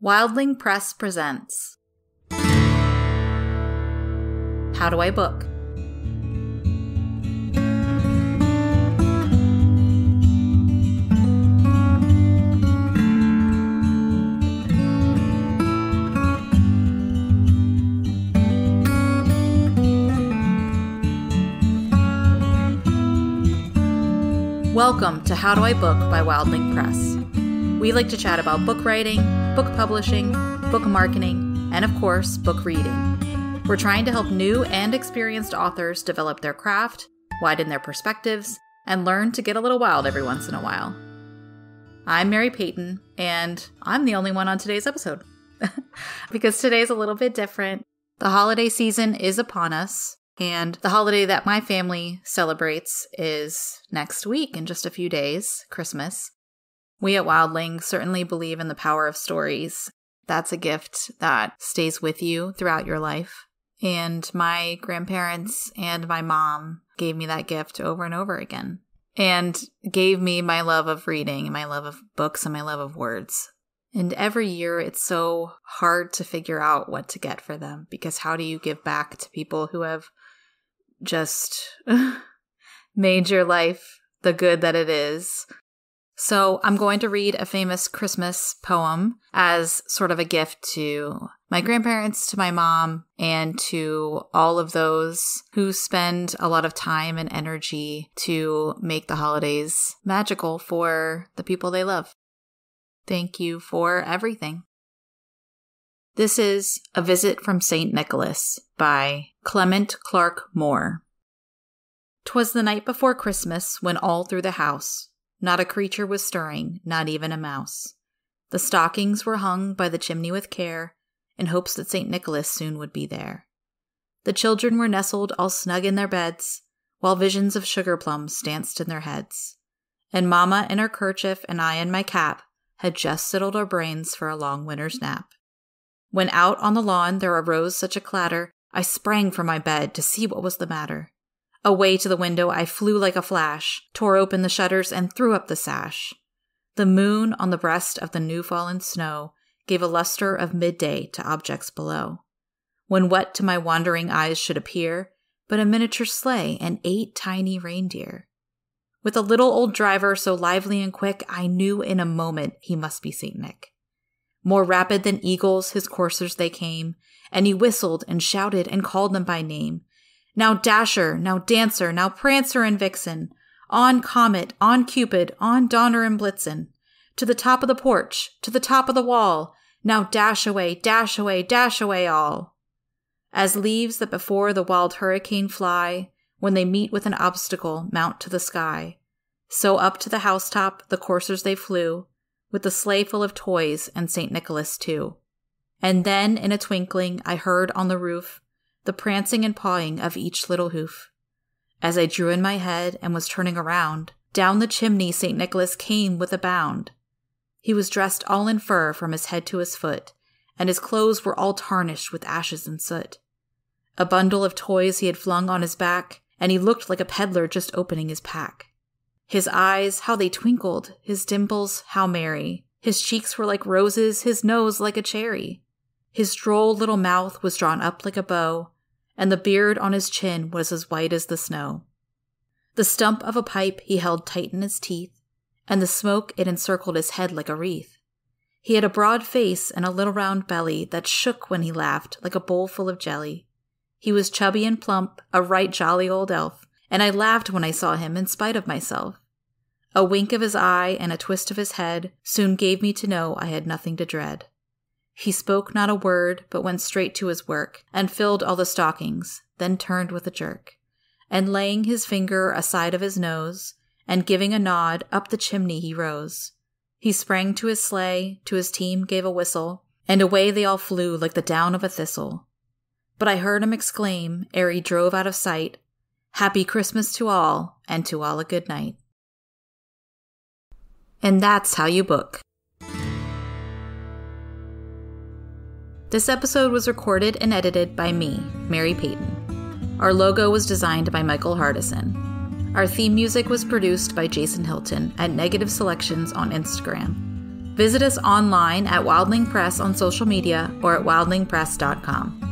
Wildling Press presents How Do I Book? Welcome to How Do I Book by Wildling Press. We like to chat about book writing, book publishing, book marketing, and of course, book reading. We're trying to help new and experienced authors develop their craft, widen their perspectives, and learn to get a little wild every once in a while. I'm Mary-Peyton, and I'm the only one on today's episode. Because today's a little bit different. The holiday season is upon us, and the holiday that my family celebrates is next week in just a few days, Christmas. We at Wildling certainly believe in the power of stories. That's a gift that stays with you throughout your life. And my grandparents and my mom gave me that gift over and over again. And gave me my love of reading, and my love of books, and my love of words. And every year it's so hard to figure out what to get for them. Because how do you give back to people who have just made your life the good that it is? So I'm going to read a famous Christmas poem as sort of a gift to my grandparents, to my mom, and to all of those who spend a lot of time and energy to make the holidays magical for the people they love. Thank you for everything. This is A Visit from St. Nicholas by Clement Clark Moore. 'Twas the night before Christmas when all through the house not a creature was stirring, not even a mouse. The stockings were hung by the chimney with care, in hopes that St. Nicholas soon would be there. The children were nestled all snug in their beds, while visions of sugar plums danced in their heads. And Mamma in her kerchief and I in my cap had just settled our brains for a long winter's nap. When out on the lawn there arose such a clatter, I sprang from my bed to see what was the matter. Away to the window I flew like a flash, tore open the shutters and threw up the sash. The moon on the breast of the new-fallen snow gave a luster of midday to objects below. When what to my wandering eyes should appear but a miniature sleigh and 8 tiny reindeer. With a little old driver so lively and quick, I knew in a moment he must be St. Nick. More rapid than eagles his coursers they came, and he whistled and shouted and called them by name. Now Dasher, now Dancer, now Prancer and Vixen, on Comet, on Cupid, on Donner and Blitzen, to the top of the porch, to the top of the wall, now dash away, dash away, dash away all. As leaves that before the wild hurricane fly, when they meet with an obstacle, mount to the sky, so up to the housetop the coursers they flew, with the sleigh full of toys and St. Nicholas too. And then in a twinkling I heard on the roof the prancing and pawing of each little hoof. As I drew in my head and was turning around, down the chimney St. Nicholas came with a bound. He was dressed all in fur from his head to his foot, and his clothes were all tarnished with ashes and soot. A bundle of toys he had flung on his back, and he looked like a peddler just opening his pack. His eyes, how they twinkled, his dimples, how merry. His cheeks were like roses, his nose like a cherry. His droll little mouth was drawn up like a bow, and the beard on his chin was as white as the snow. The stump of a pipe he held tight in his teeth, and the smoke it encircled his head like a wreath. He had a broad face and a little round belly that shook when he laughed like a bowl full of jelly. He was chubby and plump, a right jolly old elf, and I laughed when I saw him in spite of myself. A wink of his eye and a twist of his head soon gave me to know I had nothing to dread. He spoke not a word, but went straight to his work, and filled all the stockings, then turned with a jerk, and laying his finger aside of his nose, and giving a nod, up the chimney he rose. He sprang to his sleigh, to his team gave a whistle, and away they all flew like the down of a thistle. But I heard him exclaim, ere he drove out of sight, "Happy Christmas to all, and to all a good night." And that's how you book. This episode was recorded and edited by me, Mary-Peyton. Our logo was designed by Michael Hardison. Our theme music was produced by Jason Hilton at Negative Selections on Instagram. Visit us online at Wildling Press on social media or at wildlingpress.com.